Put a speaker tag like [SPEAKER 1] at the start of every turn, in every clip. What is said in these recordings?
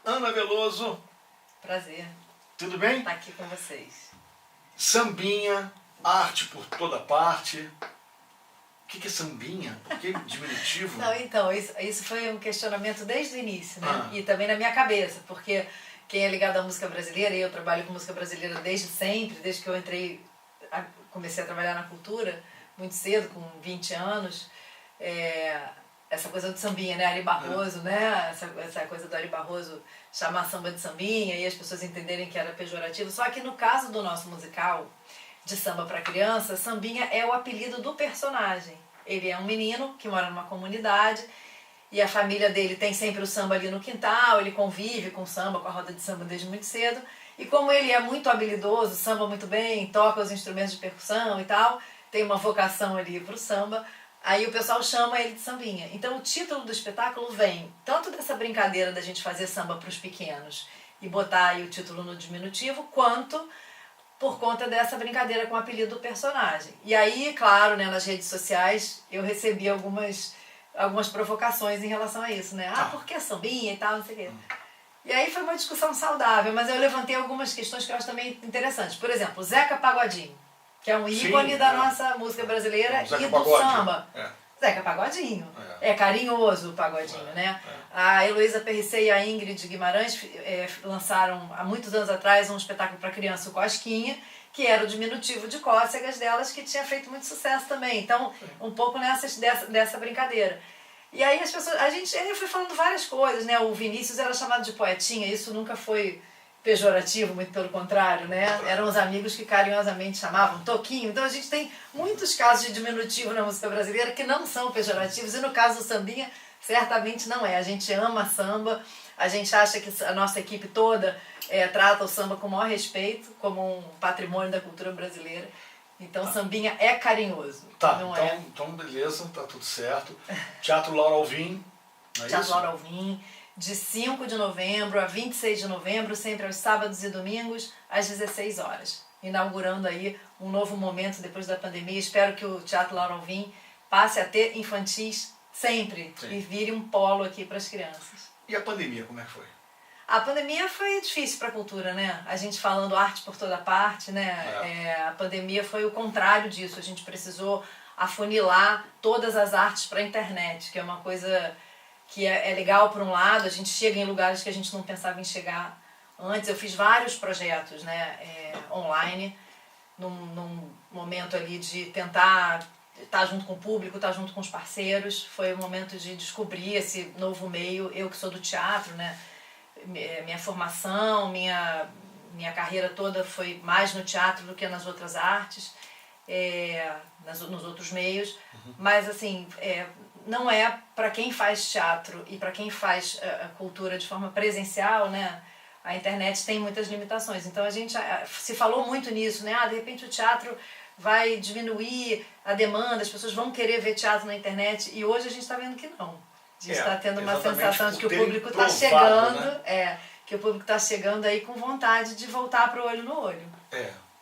[SPEAKER 1] Ana Veloso.
[SPEAKER 2] Prazer.
[SPEAKER 1] Tudo bem?
[SPEAKER 2] Estar aqui com vocês.
[SPEAKER 1] Sambinha, arte por toda parte. O que é sambinha? Por que diminutivo?
[SPEAKER 2] Não, então, isso foi um questionamento desde o início, né?
[SPEAKER 1] Ah.
[SPEAKER 2] E também na minha cabeça, porque quem é ligado à música brasileira, e eu trabalho com música brasileira desde sempre, desde que eu comecei a trabalhar na cultura, muito cedo, com 20 anos, essa coisa do sambinha, né? Ari Barroso, né? Essa coisa do Ari Barroso chamar samba de sambinha e as pessoas entenderem que era pejorativo. Só que no caso do nosso musical de samba para criança, sambinha é o apelido do personagem. Ele é um menino que mora numa comunidade e a família dele tem sempre o samba ali no quintal, ele convive com o samba, com a roda de samba desde muito cedo. E como ele é muito habilidoso, samba muito bem, toca os instrumentos de percussão e tal, tem uma vocação ali pro samba, aí o pessoal chama ele de sambinha. Então o título do espetáculo vem tanto dessa brincadeira da gente fazer samba para os pequenos e botar aí o título no diminutivo, quanto por conta dessa brincadeira com o apelido do personagem. E aí, claro, né, nas redes sociais eu recebi algumas provocações em relação a isso, né? Ah, por que sambinha e tal, não sei o quê. E aí foi uma discussão saudável, mas eu levantei algumas questões que eu acho também interessantes. Por exemplo, Zeca Pagodinho, que é um ícone da nossa música brasileira e do samba. Zeca Pagodinho. É carinhoso o Pagodinho, né? A Heloísa Perricet e a Ingrid Guimarães lançaram há muitos anos atrás um espetáculo para criança, o Cosquinha, que era o diminutivo de cócegas delas, que tinha feito muito sucesso também. Então, um pouco dessa brincadeira. E aí eu fui falando várias coisas, né? O Vinícius era chamado de poetinha, isso nunca foi pejorativo, muito pelo contrário, né? Eram os amigos que carinhosamente chamavam Toquinho. Então a gente tem muitos casos de diminutivo na música brasileira que não são pejorativos, e no caso do sambinha, certamente não é. A gente ama samba, a gente acha que a nossa equipe toda trata o samba com o maior respeito, como um patrimônio da cultura brasileira. Então sambinha é carinhoso.
[SPEAKER 1] Então beleza, tá tudo certo. Teatro Laura Alvim, não é
[SPEAKER 2] Teatro
[SPEAKER 1] isso?
[SPEAKER 2] Laura Alvim, de 5 de novembro a 26 de novembro, sempre aos sábados e domingos, às 16 horas. Inaugurando aí um novo momento depois da pandemia. Espero que o Teatro Laura Alvim passe a ter infantis sempre. Sim. E vire um polo aqui para as crianças.
[SPEAKER 1] E a pandemia, como é que foi?
[SPEAKER 2] A pandemia foi difícil para a cultura, né? A gente falando arte por toda parte, né? A pandemia foi o contrário disso. A gente precisou afunilar todas as artes para a internet, que é uma coisa que é legal por um lado. A gente chega em lugares que a gente não pensava em chegar antes. Eu fiz vários projetos, né? Online, num momento ali de tentar estar junto com o público, estar junto com os parceiros. Foi um momento de descobrir esse novo meio. Eu que sou do teatro, né? Minha formação, minha carreira toda foi mais no teatro do que nas outras artes, nos outros meios. Mas assim, não é para quem faz teatro e para quem faz a cultura de forma presencial, né? A internet tem muitas limitações. Então a gente se falou muito nisso, né? De repente o teatro vai diminuir a demanda, as pessoas vão querer ver teatro na internet, e hoje a gente está vendo que não. A gente está tendo uma sensação de que o público está chegando, né? Que o público está chegando aí com vontade de voltar para o olho no olho.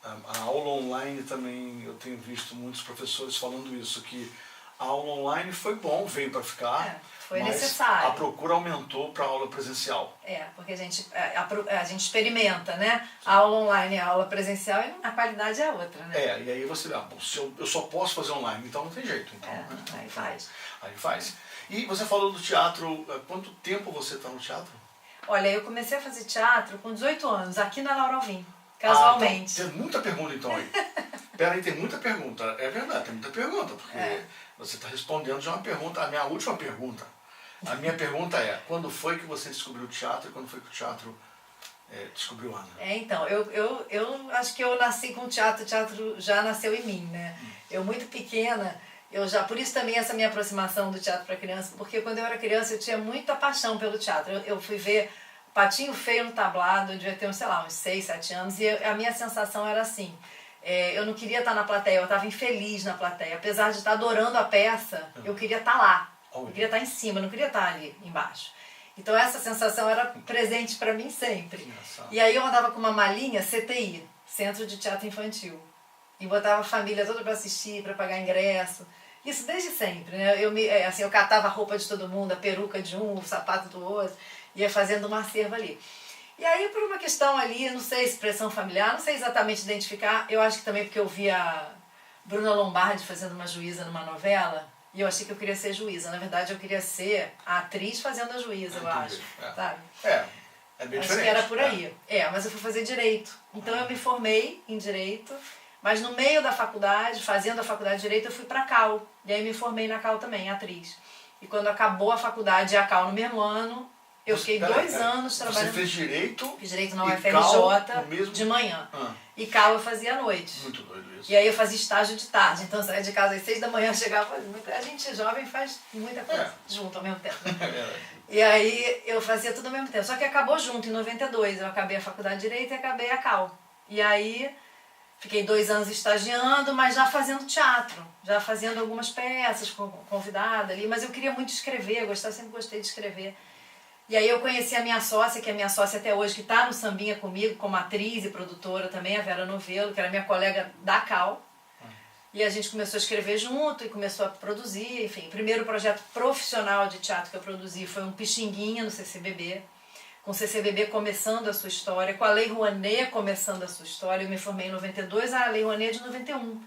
[SPEAKER 1] A aula online também, eu tenho visto muitos professores falando isso, que a aula online foi bom, veio para ficar,
[SPEAKER 2] foi
[SPEAKER 1] mas
[SPEAKER 2] necessário.
[SPEAKER 1] A procura aumentou para a aula presencial.
[SPEAKER 2] Porque a gente experimenta, né? A aula online e a aula presencial, e a qualidade é outra, né?
[SPEAKER 1] E aí você, eu só posso fazer online, então não tem jeito. Então,
[SPEAKER 2] aí faz.
[SPEAKER 1] Aí faz. E você falou do teatro, quanto tempo você está no teatro?
[SPEAKER 2] Olha, eu comecei a fazer teatro com 18 anos, aqui na Laura Alvim, casualmente.
[SPEAKER 1] Então, tem muita pergunta então aí. Peraí, tem muita pergunta. É verdade, tem muita pergunta, porque você está respondendo já uma pergunta, a minha última pergunta. A minha pergunta é, quando foi que você descobriu o teatro e quando foi que o teatro descobriu a Ana?
[SPEAKER 2] Então, eu acho que eu nasci com o teatro já nasceu em mim, né? Eu muito pequena, por isso também essa minha aproximação do teatro para criança, porque quando eu era criança eu tinha muita paixão pelo teatro. Eu fui ver Patinho Feio no tablado, eu devia ter, uns 6, 7 anos, e a minha sensação era assim, eu não queria estar na plateia, eu estava infeliz na plateia. Apesar de estar adorando a peça, eu queria estar lá, eu queria estar em cima, eu não queria estar ali embaixo. Então essa sensação era presente para mim sempre. E aí eu andava com uma malinha CTI, Centro de Teatro Infantil, e botava a família toda para assistir, para pagar ingresso. Isso desde sempre, né? Eu catava a roupa de todo mundo, a peruca de um, o sapato do outro. ia fazendo uma acervo ali. E aí, por uma questão ali, não sei, expressão familiar, não sei exatamente identificar, eu acho que também porque eu vi a Bruna Lombardi fazendo uma juíza numa novela, e eu achei que eu queria ser juíza. Na verdade, eu queria ser a atriz fazendo a juíza, eu acho, sabe?
[SPEAKER 1] É bem
[SPEAKER 2] acho
[SPEAKER 1] diferente.
[SPEAKER 2] Que era por aí. Mas eu fui fazer Direito. Então eu me formei em Direito, mas no meio da faculdade, fazendo a faculdade de Direito, eu fui pra Cal. E aí me formei na Cal também, atriz. E quando acabou a faculdade e a Cal no mesmo ano, eu fiquei 2 anos trabalhando...
[SPEAKER 1] Você fez Direito?
[SPEAKER 2] Fiz Direito na UFRJ
[SPEAKER 1] mesmo...
[SPEAKER 2] de manhã. E Cal eu fazia à noite.
[SPEAKER 1] Muito doido isso.
[SPEAKER 2] E aí eu fazia estágio de tarde. Então eu saía de casa às 6 da manhã, chegava... A gente jovem faz muita coisa junto ao mesmo tempo. Né? E aí eu fazia tudo ao mesmo tempo. Só que acabou junto, em 92. Eu acabei a faculdade de Direito e acabei a Cal. E aí fiquei 2 anos estagiando, mas já fazendo teatro. Já fazendo algumas peças, convidada ali. Mas eu queria muito escrever, sempre gostei de escrever. E aí eu conheci a minha sócia, que é minha sócia até hoje, que está no Sambinha comigo, como atriz e produtora também, a Vera Novelo, que era minha colega da Cal. E a gente começou a escrever junto e começou a produzir, enfim. O primeiro projeto profissional de teatro que eu produzi foi um Pixinguinha no CCBB, com o CCBB começando a sua história, com a Lei Rouanet começando a sua história. Eu me formei em 92, a Lei Rouanet é de 91.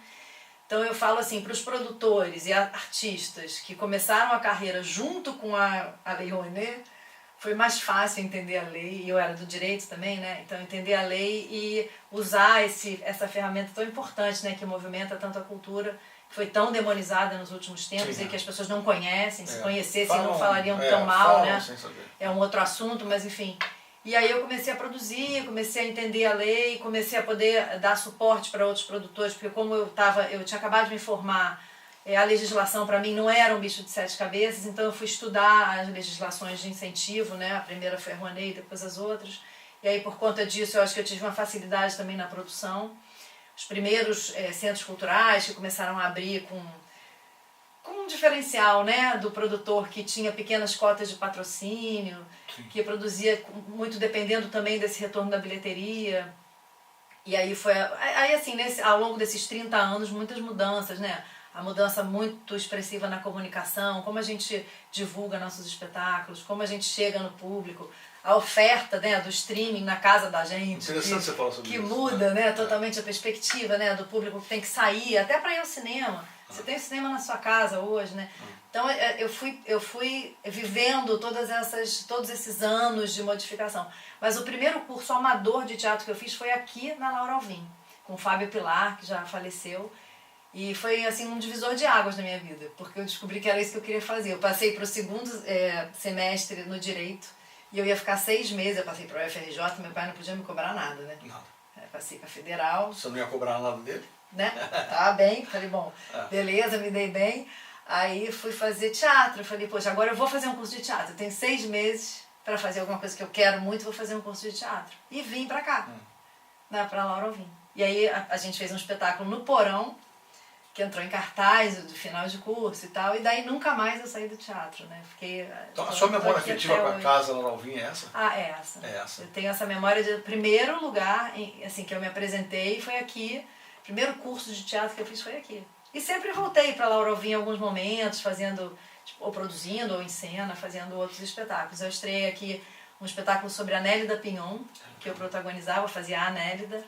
[SPEAKER 2] Então eu falo assim, para os produtores e artistas que começaram a carreira junto com a Lei Rouanet, foi mais fácil entender a lei, e eu era do direito também, né? Então entender a lei e usar essa ferramenta tão importante, né? Que movimenta tanto a cultura, que foi tão demonizada nos últimos tempos. Sim, e que as pessoas não conhecem, se conhecessem não falariam tão mal, né?
[SPEAKER 1] Sem saber.
[SPEAKER 2] É um outro assunto, mas enfim. E aí eu comecei a produzir, comecei a entender a lei, comecei a poder dar suporte para outros produtores, porque como eu tinha acabado de me formar, a legislação para mim não era um bicho de 7 cabeças, então eu fui estudar as legislações de incentivo, né? A primeira foi a Rouanet, depois as outras. E aí por conta disso eu acho que eu tive uma facilidade também na produção. Os primeiros centros culturais que começaram a abrir com um diferencial, né? Do produtor que tinha pequenas cotas de patrocínio, sim, que produzia muito dependendo também desse retorno da bilheteria. E aí assim, ao longo desses 30 anos, muitas mudanças, né? A mudança muito expressiva na comunicação, como a gente divulga nossos espetáculos, como a gente chega no público, a oferta, né, do streaming na casa da gente.
[SPEAKER 1] Interessante você falar sobre
[SPEAKER 2] isso. Que
[SPEAKER 1] muda,
[SPEAKER 2] né, totalmente a perspectiva, né, do público que tem que sair, até para ir ao cinema. Você tem cinema na sua casa hoje, né? Então eu fui vivendo todos esses anos de modificação. Mas o primeiro curso amador de teatro que eu fiz foi aqui na Laura Alvim, com o Fábio Pilar, que já faleceu. E foi assim um divisor de águas na minha vida, porque eu descobri que era isso que eu queria fazer. Eu passei para o segundo semestre no Direito e eu ia ficar 6 meses. Eu passei para o UFRJ, meu pai não podia me cobrar nada, né?
[SPEAKER 1] Nada.
[SPEAKER 2] Passei para a Federal.
[SPEAKER 1] Você não ia cobrar nada dele?
[SPEAKER 2] Né? Tava bem, falei, bom, beleza, me dei bem. Aí fui fazer teatro, eu falei, poxa, agora eu vou fazer um curso de teatro. Eu tenho 6 meses para fazer alguma coisa que eu quero muito, vou fazer um curso de teatro. E vim para cá, né, para Laura Alvim. E aí a gente fez um espetáculo no Porão, que entrou em cartaz do final de curso e tal, e daí nunca mais eu saí do teatro, né?
[SPEAKER 1] Então a sua memória afetiva com a casa Laura Alvim é essa?
[SPEAKER 2] É essa.
[SPEAKER 1] É essa.
[SPEAKER 2] Eu tenho essa memória de primeiro lugar, assim, que eu me apresentei foi aqui, primeiro curso de teatro que eu fiz foi aqui. E sempre voltei para Laura Alvim em alguns momentos, fazendo, ou produzindo, ou em cena, fazendo outros espetáculos. Eu estreiei aqui um espetáculo sobre a Nélida Pinhon, que eu protagonizava, fazia a Nélida,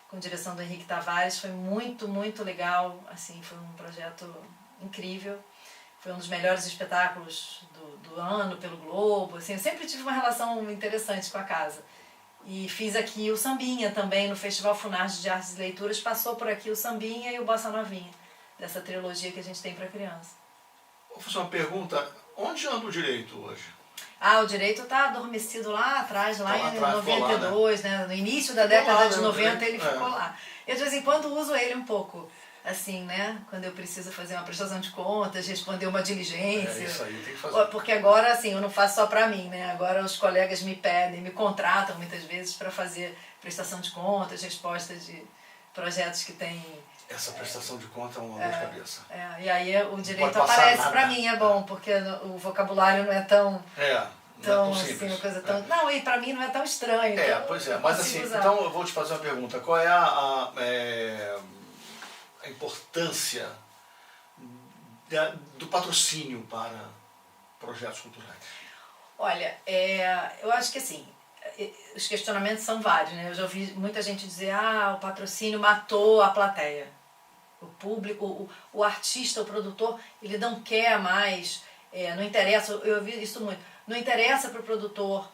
[SPEAKER 2] com direção do Henrique Tavares. Foi muito, muito legal, assim, foi um projeto incrível. Foi um dos melhores espetáculos do ano pelo Globo. Assim, eu sempre tive uma relação interessante com a casa. E fiz aqui o Sambinha também, no Festival Funarte de Artes e Leituras, passou por aqui o Sambinha e o Bossa Novinha, dessa trilogia que a gente tem para criança.
[SPEAKER 1] Vou fazer uma pergunta, onde anda o Direito hoje?
[SPEAKER 2] O Direito está adormecido lá atrás, lá em 92, lá, né? No início da década de 90 ele ficou lá. Eu de vez em quando uso ele um pouco, assim, né? Quando eu preciso fazer uma prestação de contas, responder uma diligência.
[SPEAKER 1] Isso aí tem que fazer.
[SPEAKER 2] Porque agora, assim, eu não faço só para mim, né? Agora os colegas me pedem, me contratam muitas vezes para fazer prestação de contas, resposta de projetos que têm...
[SPEAKER 1] Essa prestação de conta é uma dor de cabeça.
[SPEAKER 2] E aí o direito aparece para mim, é bom, porque o vocabulário não é tão...
[SPEAKER 1] Não é tão simples.
[SPEAKER 2] Assim, uma coisa tão... Não, e para mim não é tão estranho. Então
[SPEAKER 1] pois é. Mas assim, então eu vou te fazer uma pergunta. Qual é a importância do patrocínio para projetos culturais?
[SPEAKER 2] Olha, eu acho que assim, os questionamentos são vários, né? Eu já ouvi muita gente dizer, o patrocínio matou a plateia. O público, o artista, o produtor, ele não quer mais, não interessa, eu ouvi isso muito, não interessa para o produtor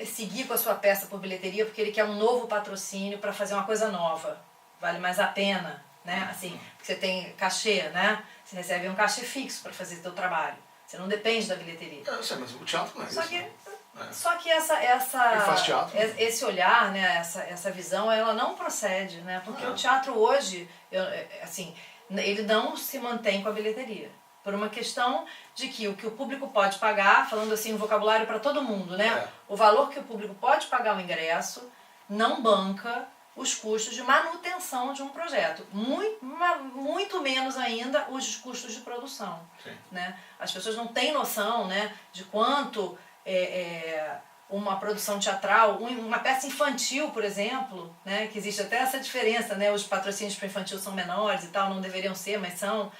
[SPEAKER 2] seguir com a sua peça por bilheteria porque ele quer um novo patrocínio para fazer uma coisa nova. Vale mais a pena, né? Assim, porque você tem cachê, né? Você recebe um cachê fixo para fazer o seu trabalho. Você não depende da bilheteria.
[SPEAKER 1] Eu sei, mas o teatro não é
[SPEAKER 2] Só
[SPEAKER 1] isso.
[SPEAKER 2] que,
[SPEAKER 1] Né?
[SPEAKER 2] só que
[SPEAKER 1] Quem faz teatro?
[SPEAKER 2] esse olhar, né, essa visão, ela não procede, né? Porque o teatro hoje, assim, ele não se mantém com a bilheteria. Por uma questão de que o público pode pagar, falando assim, um vocabulário para todo mundo, né? O valor que o público pode pagar o ingresso não banca os custos de manutenção de um projeto. Muito menos ainda os custos de produção. Né? As pessoas não têm noção, né, de quanto uma produção teatral, uma peça infantil, por exemplo, né, que existe até essa diferença, né, os patrocínios para infantil são menores e tal, não deveriam ser, mas são.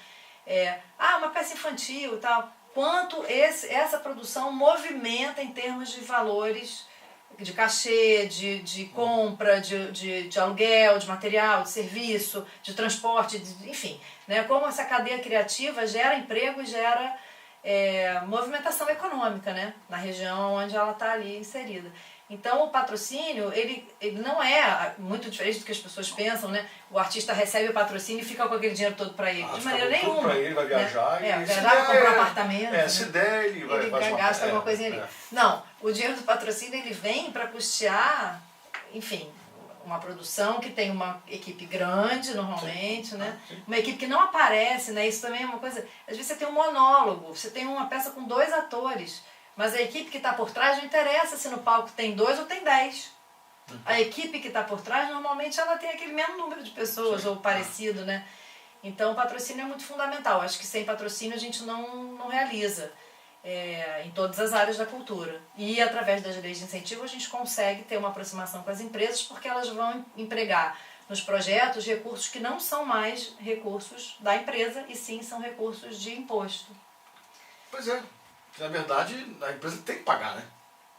[SPEAKER 2] Uma peça infantil e tal. Quanto essa produção movimenta em termos de valores de cachê, de compra, de aluguel, de material, de serviço, de transporte, enfim. Né? Como essa cadeia criativa gera emprego e gera movimentação econômica, né? Na região onde ela está ali inserida. Então o patrocínio, ele não é muito diferente do que as pessoas pensam, né? O artista recebe o patrocínio e fica com aquele dinheiro todo para ele. De maneira nenhuma.
[SPEAKER 1] Tudo para ele, vai viajar.
[SPEAKER 2] Né? Vai viajar, vai comprar apartamento. Né?
[SPEAKER 1] Se der, ele vai
[SPEAKER 2] gasta alguma coisinha ali. Não, o dinheiro do patrocínio ele vem para custear, enfim, uma produção que tem uma equipe grande, normalmente, né? Uma equipe que não aparece, né? Isso também é uma coisa... Às vezes você tem um monólogo, você tem uma peça com 2 atores, mas a equipe que está por trás não interessa se no palco tem 2 ou tem 10. A equipe que está por trás, normalmente, ela tem aquele mesmo número de pessoas, ou parecido, né? Então, o patrocínio é muito fundamental. Acho que sem patrocínio a gente não realiza em todas as áreas da cultura. E, através das leis de incentivo, a gente consegue ter uma aproximação com as empresas, porque elas vão empregar nos projetos recursos que não são mais recursos da empresa, e sim são recursos de imposto.
[SPEAKER 1] Pois é. Na verdade, a empresa tem que pagar, né?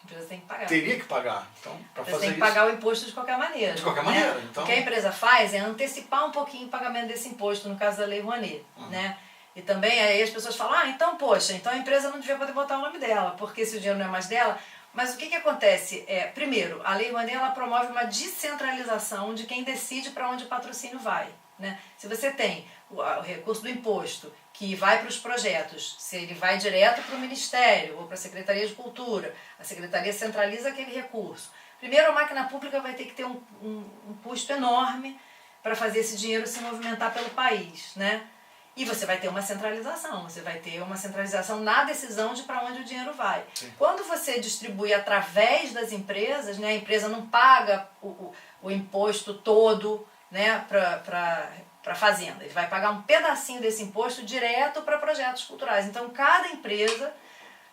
[SPEAKER 2] A empresa tem que pagar.
[SPEAKER 1] Teria que pagar. Então, para fazer isso...
[SPEAKER 2] tem que pagar o imposto de qualquer maneira.
[SPEAKER 1] De qualquer maneira. Então...
[SPEAKER 2] O que a empresa faz é antecipar um pouquinho o pagamento desse imposto, no caso da Lei Rouanet. Né? E também aí as pessoas falam, então, poxa, então a empresa não devia poder botar o nome dela, porque se o dinheiro não é mais dela... Mas o que acontece? Primeiro, a Lei Rouanet ela promove uma descentralização de quem decide para onde o patrocínio vai. Né? Se você tem o recurso do imposto que vai para os projetos, se ele vai direto para o Ministério ou para a Secretaria de Cultura, a Secretaria centraliza aquele recurso. Primeiro, a máquina pública vai ter que ter um custo enorme para fazer esse dinheiro se movimentar pelo país. Né? E você vai ter uma centralização, na decisão de para onde o dinheiro vai. Sim. Quando você distribui através das empresas, né, a empresa não paga o imposto todo, né, para a fazenda. Ele vai pagar um pedacinho desse imposto direto para projetos culturais. Então, cada empresa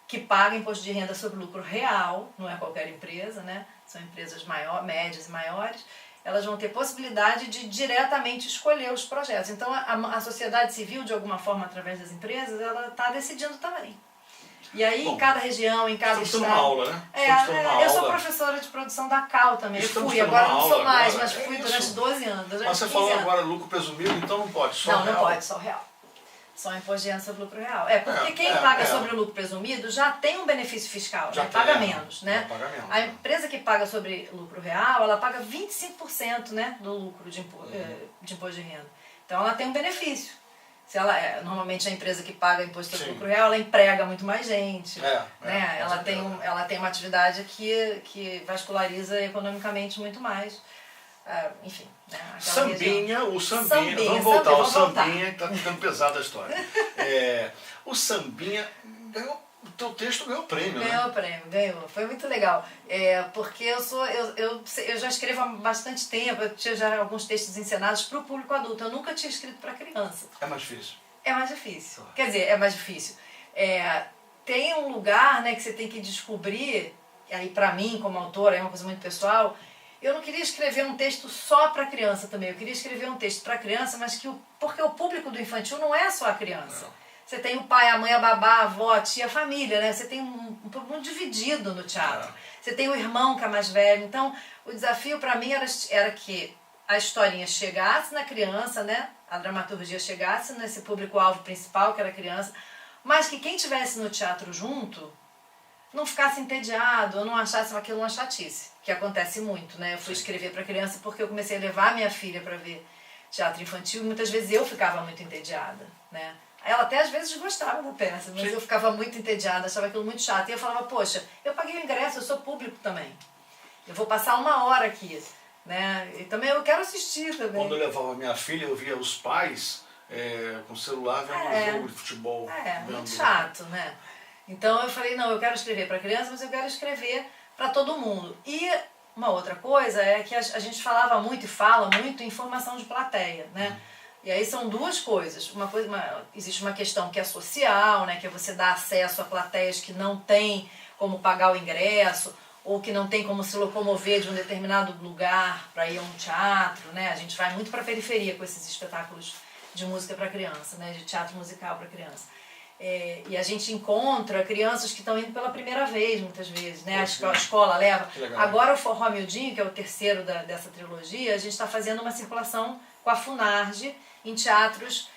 [SPEAKER 2] que paga imposto de renda sobre lucro real, não é qualquer empresa, né, são empresas médias e maiores, elas vão ter possibilidade de diretamente escolher os projetos. Então, a sociedade civil, de alguma forma, através das empresas, ela está decidindo também. E aí, em cada região, em cada estado...
[SPEAKER 1] Estamos uma aula, né?
[SPEAKER 2] Eu sou professora de produção da CAL também. Agora não sou mais, mas fui durante 12 anos.
[SPEAKER 1] Mas você falou agora lucro presumido, então não pode, só real?
[SPEAKER 2] Não pode, só real. Só imposto de renda sobre lucro real. Porque quem paga sobre o lucro presumido já tem um benefício fiscal, já paga menos, né? A empresa que paga sobre lucro real, ela paga 25%, né, do lucro de imposto de renda. Então ela tem um benefício. Se normalmente a empresa que paga imposto sobre lucro real, ela emprega muito mais gente. Né? Ela tem uma atividade que vasculariza economicamente muito mais. Enfim, né?
[SPEAKER 1] Sambinha, o sambinha. Vamos voltar ao sambinha, que está ficando pesada a história. O sambinha ganhou, o teu texto ganhou prêmio,
[SPEAKER 2] né? Ganhou. Foi muito legal. Porque eu já escrevo há bastante tempo, eu tinha já alguns textos encenados para o público adulto. Eu nunca tinha escrito para criança.
[SPEAKER 1] É mais difícil.
[SPEAKER 2] É mais difícil. Quer dizer, é mais difícil. Tem um lugar, né, que você tem que descobrir, e aí para mim, como autora, é uma coisa muito pessoal. Eu não queria escrever um texto só para criança também. Eu queria escrever um texto para criança, mas porque o público do infantil não é só a criança. Não. Você tem o pai, a mãe, a babá, a avó, a tia, a família, né? Você tem um público muito dividido no teatro. Você tem o irmão que é mais velho. Então, o desafio para mim era que a historinha chegasse na criança, né? A dramaturgia chegasse nesse público-alvo principal, que era a criança, mas que quem estivesse no teatro junto não ficasse entediado ou não achasse aquilo uma chatice, que acontece muito, né? Eu fui escrever para criança porque eu comecei a levar minha filha para ver teatro infantil e muitas vezes eu ficava muito entediada, né? Ela até às vezes gostava da peça, mas eu ficava muito entediada, achava aquilo muito chato. E eu falava, poxa, eu paguei o ingresso, eu sou público também. Eu vou passar 1 hora aqui, né? E também eu quero assistir também.
[SPEAKER 1] Quando eu levava minha filha, eu via os pais com o celular vendo um jogo de futebol.
[SPEAKER 2] Muito chato, né? Então eu falei, não, eu quero escrever para criança, mas eu quero escrever para todo mundo. E uma outra coisa é que a gente falava muito e fala muito em formação de plateia, né? E aí são duas coisas. Existe uma questão que é social, né? Que é você dar acesso a plateias que não têm como pagar o ingresso ou que não tem como se locomover de um determinado lugar para ir a um teatro, né? A gente vai muito para a periferia com esses espetáculos de música para criança, né? De teatro musical para criança. E a gente encontra crianças que estão indo pela primeira vez, muitas vezes, né? A escola leva. Agora o Forró Miudinho, que é o terceiro dessa trilogia, a gente está fazendo uma circulação com a Funarge em teatros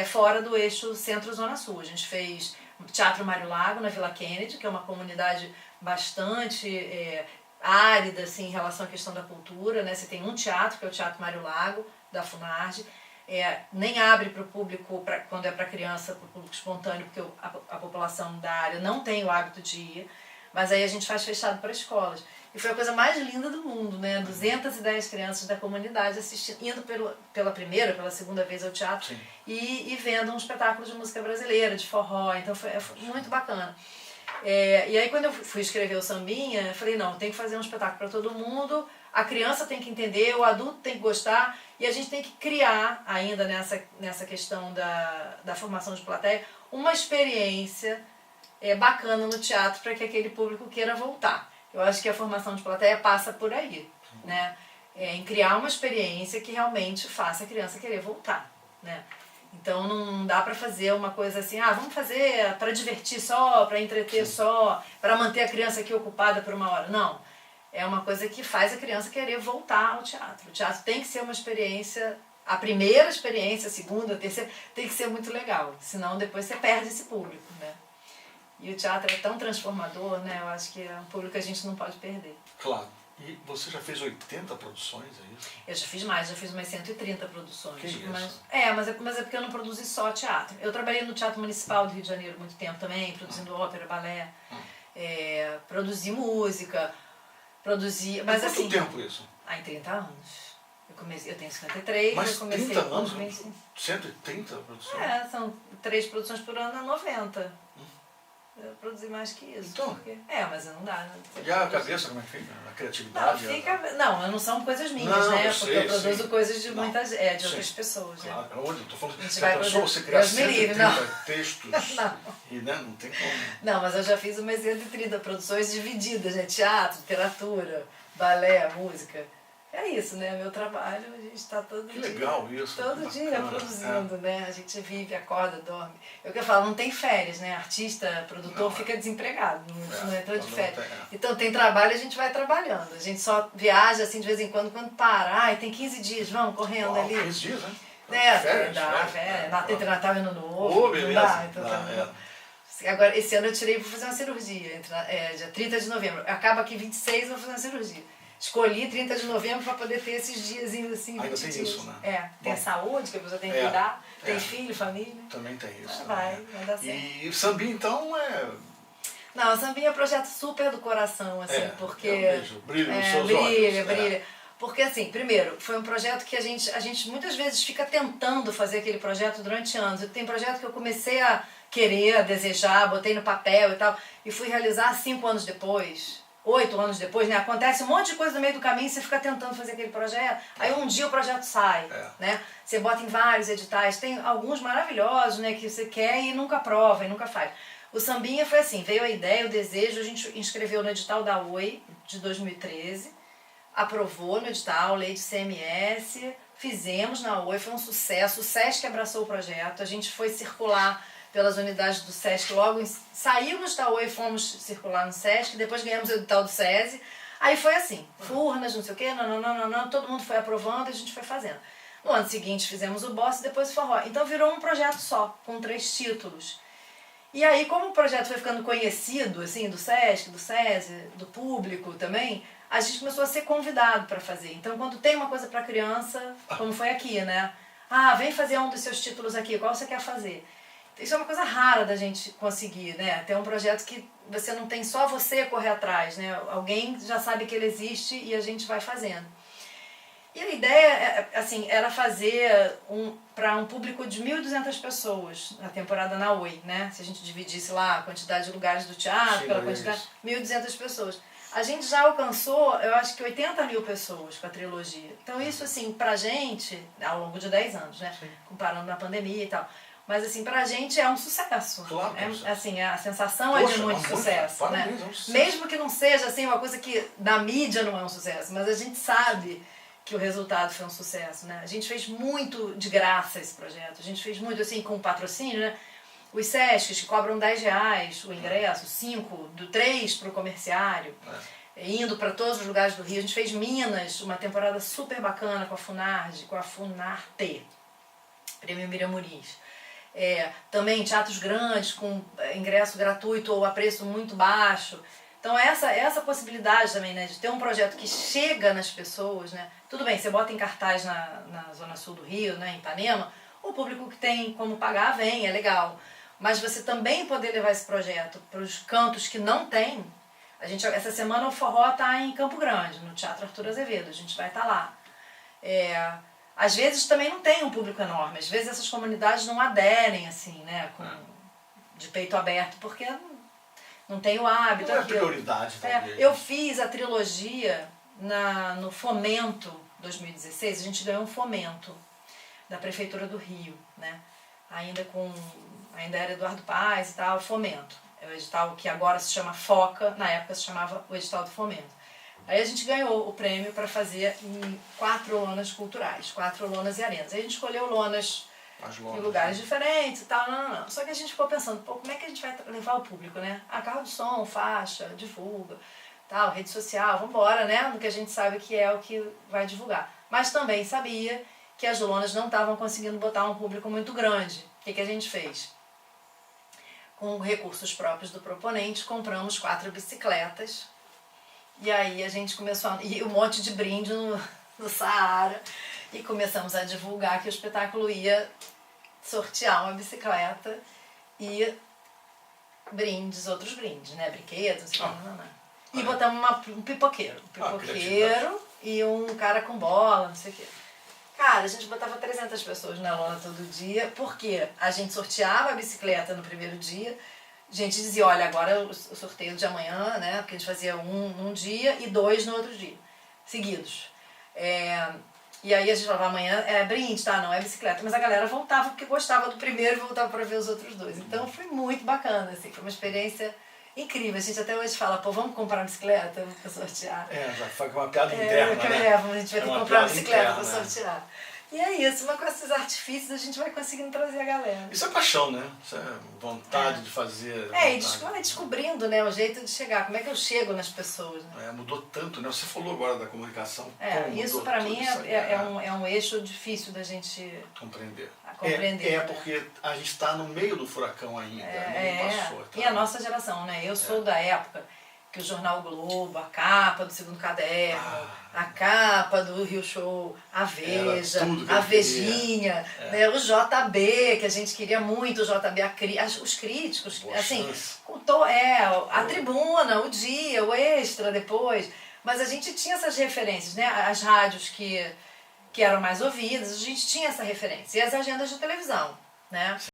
[SPEAKER 2] fora do eixo Centro-Zona Sul. A gente fez Teatro Mário Lago, na Vila Kennedy, que é uma comunidade bastante árida assim, em relação à questão da cultura, né? Você tem um teatro, que é o Teatro Mário Lago, da Funarge. Nem abre para o público, quando é para criança, para o público espontâneo, porque a população da área não tem o hábito de ir, mas aí a gente faz fechado para escolas. E foi a coisa mais linda do mundo, né? 210 crianças da comunidade assistindo, indo pela primeira, pela segunda vez ao teatro e vendo um espetáculo de música brasileira, de forró, então foi muito bacana. E aí quando eu fui escrever o Sambinha, eu falei, não, tem que fazer um espetáculo para todo mundo, a criança tem que entender, o adulto tem que gostar, e a gente tem que criar, ainda nessa questão da formação de plateia, uma experiência bacana no teatro para que aquele público queira voltar. Eu acho que a formação de plateia passa por aí, né? Em criar uma experiência que realmente faça a criança querer voltar, né? Então não dá para fazer uma coisa assim, vamos fazer para divertir só, para entreter só, para manter a criança aqui ocupada por 1 hora. Não. É uma coisa que faz a criança querer voltar ao teatro. O teatro tem que ser uma experiência, a primeira experiência, a segunda, a terceira, tem que ser muito legal, senão depois você perde esse público, né? E o teatro é tão transformador, né? Eu acho que é um público que a gente não pode perder.
[SPEAKER 1] Claro. E você já fez 80 produções, é isso?
[SPEAKER 2] Eu já fiz mais, já fiz umas 130 produções.
[SPEAKER 1] Que isso?
[SPEAKER 2] Mas é porque eu não produzi só teatro. Eu trabalhei no Teatro Municipal do Rio de Janeiro há muito tempo também, produzindo ópera, balé, produzi música, mas
[SPEAKER 1] quanto
[SPEAKER 2] assim...
[SPEAKER 1] tempo isso?
[SPEAKER 2] Em 30 anos. Eu tenho 53,
[SPEAKER 1] mas
[SPEAKER 2] eu comecei
[SPEAKER 1] 30
[SPEAKER 2] com
[SPEAKER 1] anos?
[SPEAKER 2] 20...
[SPEAKER 1] 130 produções?
[SPEAKER 2] São 3 produções por ano, 90. Eu produzi mais que isso.
[SPEAKER 1] Então?
[SPEAKER 2] Mas não dá. Né?
[SPEAKER 1] E a cabeça, como é que fica? A criatividade?
[SPEAKER 2] Não são coisas minhas, né? Porque eu produzo coisas de muitas, de outras pessoas.
[SPEAKER 1] Claro,
[SPEAKER 2] né?
[SPEAKER 1] onde? Eu tô falando que
[SPEAKER 2] a
[SPEAKER 1] pessoa, você criar 130 textos e não tem como.
[SPEAKER 2] Não, mas eu já fiz umas 130 produções divididas, né? Teatro, literatura, balé, música. É isso, né? Meu trabalho, a gente está todo dia.
[SPEAKER 1] Legal isso.
[SPEAKER 2] Todo dia produzindo, né? A gente vive, acorda, dorme. É o que eu falo, não tem férias, né? Artista, produtor fica desempregado, não entra de férias. Então tem trabalho, a gente vai trabalhando. A gente só viaja assim de vez em quando para. Tem 15 dias, vamos correndo ali.
[SPEAKER 1] 15 dias, né?
[SPEAKER 2] Férias. Entre Natal e Ano Novo.
[SPEAKER 1] Beleza.
[SPEAKER 2] Agora, esse ano eu tirei para fazer uma cirurgia, dia 30 de novembro. Acaba que 26 eu vou fazer uma cirurgia. Escolhi 30 de novembro para poder ter esses diazinhos assim, 20
[SPEAKER 1] ainda tem
[SPEAKER 2] dias.
[SPEAKER 1] Isso, né?
[SPEAKER 2] Tem a saúde, que a pessoa tem que cuidar, tem filho, família.
[SPEAKER 1] Também tem isso.
[SPEAKER 2] Vai dar certo.
[SPEAKER 1] E o Sambinha, então,
[SPEAKER 2] Não, o Sambinha é um projeto super do coração, assim, porque...
[SPEAKER 1] Brilha nos seus olhos.
[SPEAKER 2] Brilha. Porque, assim, primeiro, foi um projeto que a gente muitas vezes fica tentando fazer aquele projeto durante anos. Tem projeto que eu comecei a querer, a desejar, botei no papel e tal, e fui realizar 5 anos depois, 8 anos depois, né? Acontece um monte de coisa no meio do caminho, você fica tentando fazer aquele projeto, aí um dia o projeto sai, né? Você bota em vários editais, tem alguns maravilhosos, né? Que você quer e nunca prova, e nunca faz. O Sambinha foi assim, veio a ideia, o desejo, a gente inscreveu no edital da Oi, de 2013, aprovou no edital, lei de CMS, fizemos na Oi, foi um sucesso, o SESC abraçou o projeto, a gente foi circular pelas unidades do Sesc. Logo saímos da Oi, fomos circular no Sesc, depois ganhamos o edital do SESI. Aí foi assim, Furnas, não sei o quê, não, todo mundo foi aprovando e a gente foi fazendo. No ano seguinte fizemos o Bossa e depois o Forró. Então virou um projeto só, com 3 títulos. E aí, como o projeto foi ficando conhecido, assim, do Sesc, do SESI, do público também, a gente começou a ser convidado para fazer. Então, quando tem uma coisa para criança, como foi aqui, né? Ah, vem fazer um dos seus títulos aqui, qual você quer fazer? Isso é uma coisa rara da gente conseguir, né? Ter um projeto que você não tem só você correr atrás, né? Alguém já sabe que ele existe e a gente vai fazendo. E a ideia, assim, era fazer para um público de 1.200 pessoas na temporada na Oi, né? Se a gente dividisse lá a quantidade de lugares do teatro,
[SPEAKER 1] Sim,
[SPEAKER 2] pela quantidade, 1.200 pessoas. A gente já alcançou, eu acho que 80.000 pessoas com a trilogia. Então isso, assim, pra gente, ao longo de 10 anos, né? Sim. Comparando na pandemia e tal. Mas assim, pra gente é um sucesso.
[SPEAKER 1] Claro que é um sucesso.
[SPEAKER 2] Assim, a sensação é de muito sucesso, né?
[SPEAKER 1] É um sucesso.
[SPEAKER 2] Mesmo que não seja assim, uma coisa que na mídia não é um sucesso, mas a gente sabe que o resultado foi um sucesso, né? A gente fez muito de graça esse projeto. A gente fez muito assim com patrocínio, né? Os Sescs que cobram R$10 o ingresso, 5, do 3 para o comerciário, indo para todos os lugares do Rio. A gente fez Minas, uma temporada super bacana com a Funarte, com a Funarte, Prêmio Miriam Muniz. Também teatros grandes com ingresso gratuito ou a preço muito baixo. Então essa possibilidade também, né, de ter um projeto que chega nas pessoas, né? Tudo bem, você bota em cartaz na Zona Sul do Rio, né, em Ipanema, o público que tem como pagar vem, é legal. Mas você também poder levar esse projeto para os cantos que não tem. Essa semana o Forró está em Campo Grande, no Teatro Arthur Azevedo, a gente vai estar lá. Às vezes também não tem um público enorme, às vezes essas comunidades não aderem assim, né, de peito aberto, porque não tem o hábito.
[SPEAKER 1] Não é prioridade também.
[SPEAKER 2] Eu fiz a trilogia no Fomento 2016, a gente ganhou um fomento da Prefeitura do Rio, né? Ainda era Eduardo Paes e tal, Fomento. É o edital que agora se chama FOCA, na época se chamava o edital do Fomento. Aí a gente ganhou o prêmio para fazer em 4 lonas culturais, 4 lonas e arenas. Aí a gente escolheu lonas em lugares diferentes e tal, não. Só que a gente ficou pensando, como é que a gente vai levar o público, né? Carro de som, faixa, divulga, tal, rede social, vambora, né? No que a gente sabe que é o que vai divulgar. Mas também sabia que as lonas não estavam conseguindo botar um público muito grande. O que a gente fez? Com recursos próprios do proponente, compramos 4 bicicletas. E aí a gente começou e um monte de brinde no Saara. E começamos a divulgar que o espetáculo ia sortear uma bicicleta e brindes, outros brindes, né? Brinquedos, não sei o que. E botamos um pipoqueiro. E um cara com bola, não sei o quê. Cara, a gente botava 300 pessoas na lona todo dia, porque a gente sorteava a bicicleta no primeiro dia, a gente dizia, olha, agora o sorteio de amanhã, né? Porque a gente fazia um dia e 2 no outro dia, seguidos. E aí a gente falava, amanhã é brinde, tá? Não é bicicleta. Mas a galera voltava porque gostava do primeiro e voltava para ver os outros 2. Então foi muito bacana, assim, foi uma experiência incrível. A gente até hoje fala, vamos comprar uma bicicleta para sortear.
[SPEAKER 1] Já foi uma piada interna, né?
[SPEAKER 2] A gente vai ter que comprar uma bicicleta para sortear. E é isso, com esses artifícios a gente vai conseguindo trazer a galera.
[SPEAKER 1] Isso é paixão, né? Isso é vontade de fazer.
[SPEAKER 2] E descobrindo, né, o jeito de chegar. Como é que eu chego nas pessoas? Né?
[SPEAKER 1] Mudou tanto, né? Você falou agora da comunicação.
[SPEAKER 2] Isso para mim é um eixo difícil da gente
[SPEAKER 1] compreender.
[SPEAKER 2] Porque
[SPEAKER 1] a gente está no meio do furacão ainda, não passou. Então...
[SPEAKER 2] E a nossa geração, né? Eu sou da época que o Jornal Globo, a capa do Segundo Caderno, a capa do Rio Show, a Veja, a Vejinha, né, o JB, que a gente queria muito, o JB, os críticos, assim, a Tribuna, o Dia, o Extra depois, mas a gente tinha essas referências, né, as rádios que eram mais ouvidas, a gente tinha essa referência, e as agendas de televisão, né.